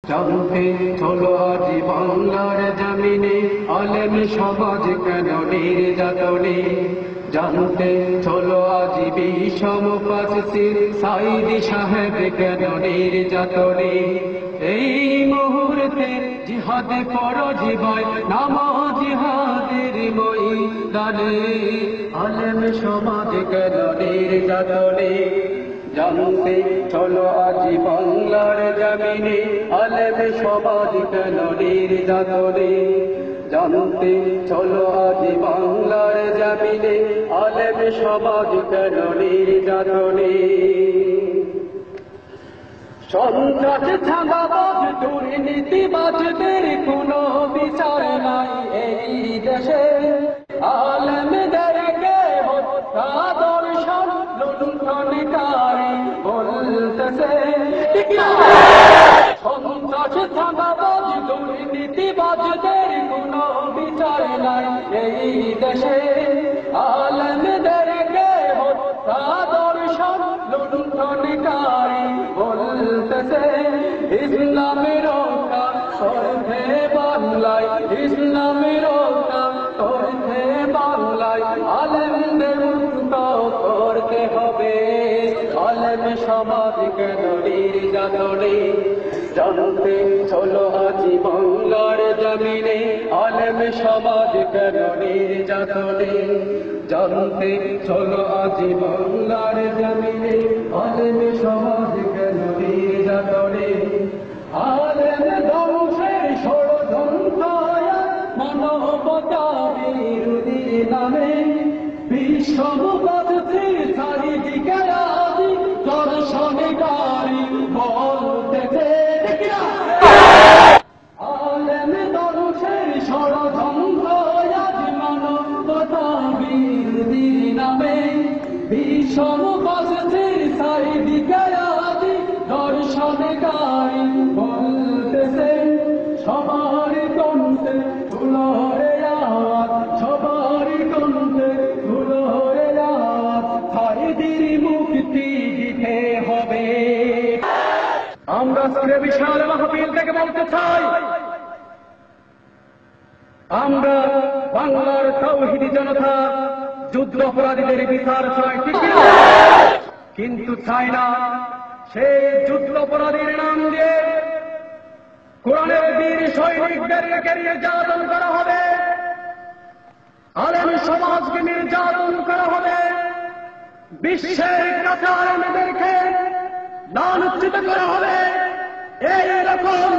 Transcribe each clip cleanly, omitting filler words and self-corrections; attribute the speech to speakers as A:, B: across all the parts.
A: জানতে চলো আজ বাংলার জমিনে আলেম সমাজ কেন নির্যাতনে। জানতে চলো আজ বিষম পাশে সাইদি সাহেব কেন নির্যাতনে। এই মুহূর্তে জিহাদে করো জীবন নামো জিহাদের ময়দানে। আলেম সমাজ কেন নির্যাতনে। জানতে চলো আজ বাংলার জমিনে আলেম সমাজ কেন নির্যাতনে। জানতে চলো আজ বাংলার জমিনে আলেম সমাজ কেন নির্যাতনে। সন্ত্রাস ছাঁদাবাজ দুর্নীতিবাজদের কোনো বিচার নাই এই দেশে। আলেমদেরকে হত্যা দর্শন লুণ্ঠনকারী বলতেছে। সন্ত্রাস ছাঁদাবাজ দুর্নীতিবাজদের কোনো বিচার নাই এই দেশে। আলেমদেরকে হত্যা দর্শন লুণ্ঠনকারী বলতেছে। ইসলামের কাম করতে বাংলায়, ইসলামের কাম করতে বাংলায় আলেমদের মুক্ত করতে হবে। আলেম সমাজ কেন নির্যাতনে। জানতে চলো আজ বাংলার জমিনে আলেম সমাজ কেন নির্যাতনে। জানতে চলো আজ বাংলার জমিনে আলেম সমাজ কেন নির্যাতনে। আলেম ধ্বংসের ষড়যন্ত্র মানবতা বিরোধী নামে বিষম বাজছে চারিদিকে আদি দর্শনকারী বলতেছে। আলেম ধ্বংসের ষড়যন্ত্র আজ মানবতা বিরোধী নামে বিষম বাজছে চারিদিকে আদি দর্শনকারী বলতেছে। সবার কণ্ঠে তুলো রে আওয়াজ, সবার কণ্ঠে তুলো রে আওয়াজ, সাইদির মুক্তি দিতে হবে। আমরা আজকে বিশাল মাহফিল থেকে বলতে চাই, আমরা বাংলার তাওহীদি জনতা যুদ্ধ অপরাধীদের বিচার চাই, ঠিক না? কিন্তু চাই না সেই যুদ্ধ অপরাধীর নাম দিয়ে কোরআনের বীর সৈনিকদেরকে নির্যাতন করা হবে, আলেম সমাজকে নির্যাতন করা হবে, বিশ্বের কাছে আলেমদেরকে লাঞ্ছিত করা হবে। এইরকম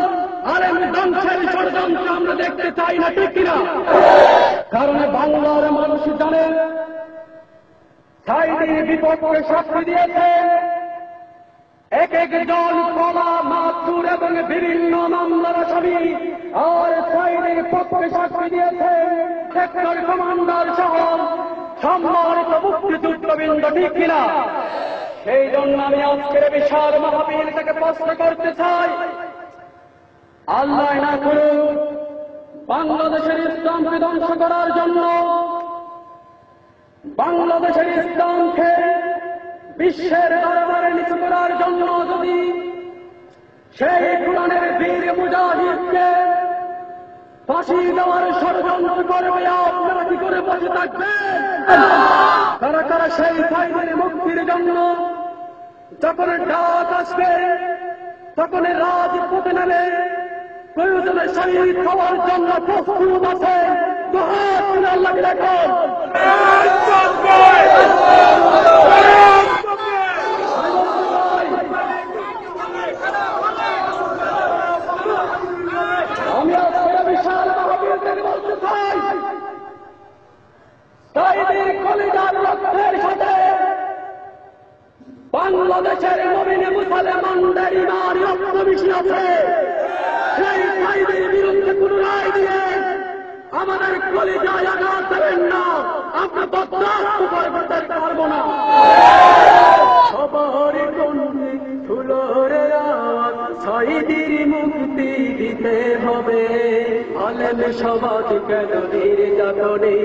A: আলেম ধ্বংসের ষড়যন্ত্র আমরা দেখতে চাই না, ঠিক কিনা? কারণ বাংলার মানুষ জানে সাইদির বিপক্ষে সাক্ষী দিয়েছে এক একজন কলা মাতুর এবং বিভিন্ন মামলার আসামি, আর সাইদির পক্ষে সাক্ষী দিয়েছে সেক্টর কমান্ডার সহ সম্মানিত মুক্তিযুদ্ধবৃন্দ, ঠিক কিনা? সেই জন্য আমি আজকের বিশাল মাহফিল থেকে প্রশ্ন করতে চাই, আল্লাহ না করুন বাংলাদেশের ইসলামকে ধ্বংস করার জন্য, বাংলাদেশের ইসলামকে বিশ্বের দরবারে নিচু করার জন্য যদি সেই কোরআনের বীর মুজাহিদকে ফাঁসি দেওয়ার ষড়যন্ত্র করবে, আপনারা কি করে বসে থাকবেন? কারা কারা সেই সাইদের মুক্তির জন্য যখন ডাক আসবে তখন রাজপথে নামে প্রয়োজনে শহীদ হওয়ার জন্য প্রস্তুত আছে? আল্লাহকে দেখুন। আমি আজকে বিশাল মাহফিল থেকে বলতে চাই, সাইদের কলিজার রক্তের সাথে বাংলাদেশের নবীন মুসলমানদের ইমান রক্ত মিশে আছে। সেই সাইদের বিরুদ্ধে কোন রায় দিয়ে আমাদের কলিজায় আঘাত দেবেন না, আমরা বরদাস্ত করতে পারবো না। সবার কণ্ঠে তুলো রে আওয়াজ, সাইদির মুক্তি দিতে হবে। আলেম সমাজ কেন নির্যাতনে।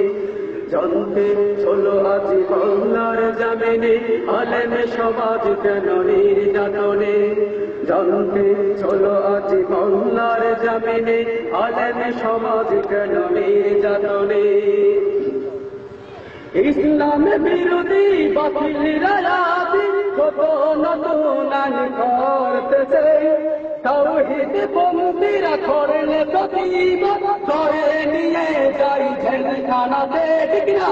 A: জানতে চলো আজ বাংলার জমিনে আলেম সমাজ কেন নির্যাতনে জানতে চলো আজ বাংলার জমিনে আলেম সমাজ কেন নির্যাতনে ইসলাম বিরোধী বাতিল রায়াতি কত নতুন আইন করতেছে তাওহীদ বন্দীরা করলে প্রতিবাদ করে নিয়ে যাই জেলখানাতে ঠিক না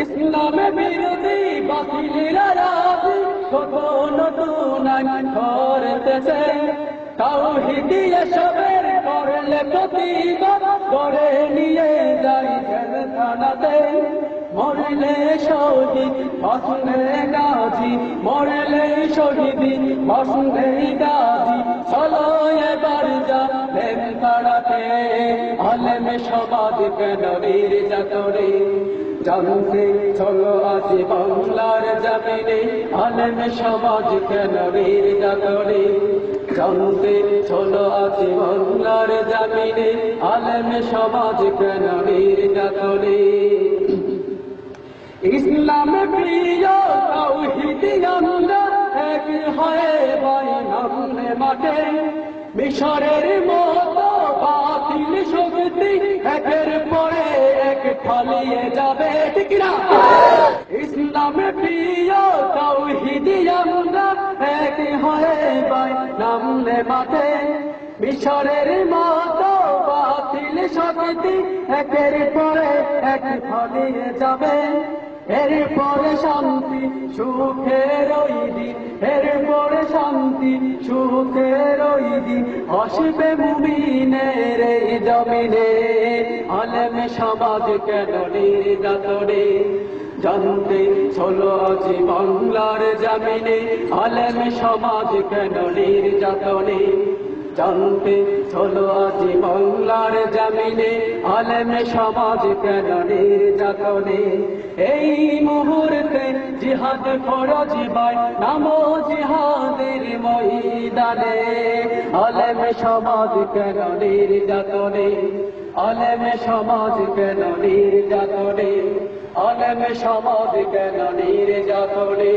A: ইসলাম বিরোধী বাতিল রায়াতি কত নতুন আইন করতেছে তাওহীদ এসবের করলে প্রতিবাদ করে নিয়ে যাই জেলখানাতে মরলে শহীদ বাসনে গাজী মরলে শহীদ বাসনে গাজী চলো এবার যাবেন তাড়াতে আলেম সমাজ কেন নির্যাতনে জানতে চলো আজ বাংলার জমিনে আলেম সমাজ কেন নির্যাতনে জানতে চলো আজ বাংলার জমিনে আলেম সমাজ কেন নির্যাতনে ইসলাম প্রিয় তাওহীদ আমরা এক হয়ে বাইনামে মাঠে মিশরের মতো বাতিল শক্তি একের পরে এক ফলিয়ে যাবে ঠিক না ইসলাম প্রিয় তাওহীদ আমরা এক হয়ে বাইনামে মাঠে মিশরের মতো বাতিল শক্তি একের পরে এক ফলিয়ে যাবে এরপরে শান্তি সুখের ওই দিন এরপরে শান্তি সুখের ওই দিন আসবে মুমিনের এই জমিনে আলেম সমাজ কেন নির্যাতনে জানতে চলো আজ বাংলার জমিনে আলেম সমাজ কেন নির্যাতনে জানতে চলো আজ বাংলার জমিনে আলেম সমাজ কেন নির্যাতনে এই মুহূর্তে জিহাদ ফরজ ভাই নামো জিহাদের ময়দানে আলেম সমাজ কেন নির্যাতনে আলেম সমাজ কেন নির্যাতনে আলেম সমাজ কেন নির্যাতনে